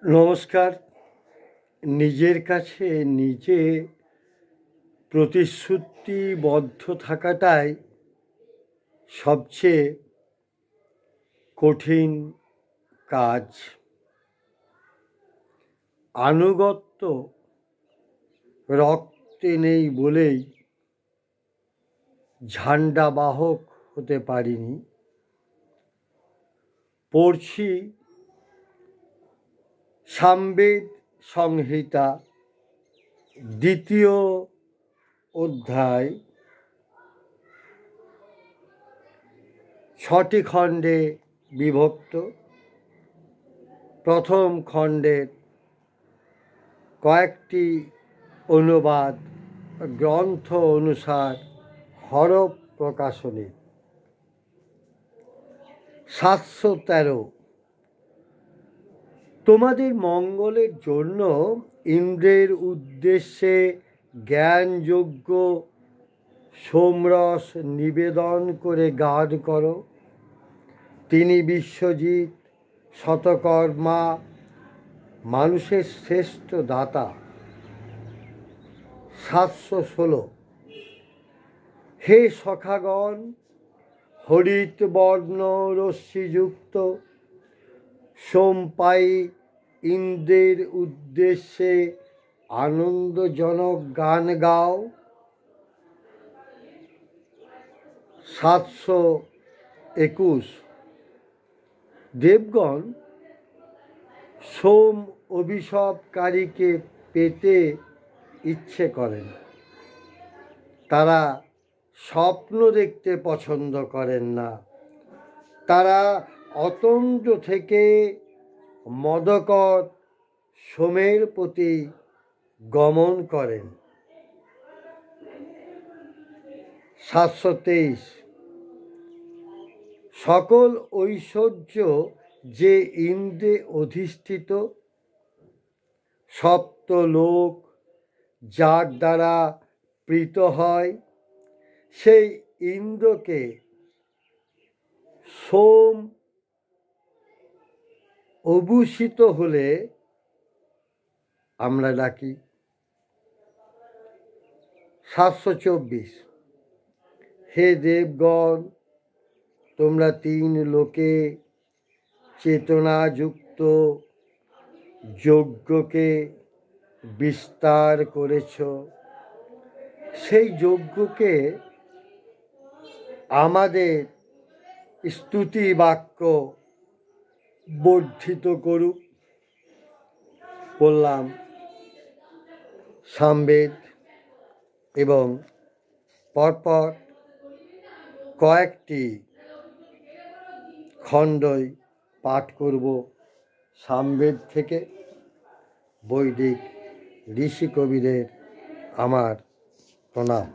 নমস্কার। নিজের কাছে নিজে প্রতিশ্রুতিবদ্ধ থাকাটাই সবচেয়ে কঠিন কাজ। আনুগত্য রক্তে নেই বলেই ঝান্ডা বাহক হতে পারিনি। পড়ছি সামবেদ সংহিতা ২য় অধ্যায় ৬টি খণ্ডে বিভক্ত। প্রথম খণ্ডের কয়েকটি অনুবাদ গ্রন্থ অনুসার হরফ প্রকাশনী। ৭১৩। তোমাদের মঙ্গলের জন্য ইন্দ্রের উদ্দেশ্যে জ্ঞানযোগ্য সোমরস নিবেদন করে গান করো। তিনি বিশ্বজিৎ, শতকর্মা, মানুষের শ্রেষ্ঠ দাতা। ৭১৬। হে সখাগণ, হরিত বর্ণ রশ্মিযুক্ত সোমপায়ী ইন্দ্রের উদ্দেশ্যে আনন্দজনক গান গাও। ৭২১। দেবগণ সোম অভিশাপকারীকে পেতে ইচ্ছে করেন। তারা স্বপ্ন দেখতে পছন্দ করেন না। তারা অতন্দ্র থেকে মদকর সোমের প্রতি গমন করেন। ৭২৩। সকল ঐশ্বর্য যে ইন্দ্রে অধিষ্ঠিত, সপ্তলোক যার দ্বারা প্রীত হয়, সেই ইন্দ্রকে সোম অভূষিত হলে আমরা ডাকি। ৭২৪। হে দেবগণ, তোমরা তিন লোকে চেতনাযুক্ত যজ্ঞকে বিস্তার করেছ। সেই যজ্ঞকে আমাদের স্তুতি বাক্য বর্ধিত করুক। বললাম সামবেদ এবং পরপর কয়েকটি খণ্ডই পাঠ করব সামবেদ থেকে। বৈদিক ঋষি কবিদের আমার প্রণাম।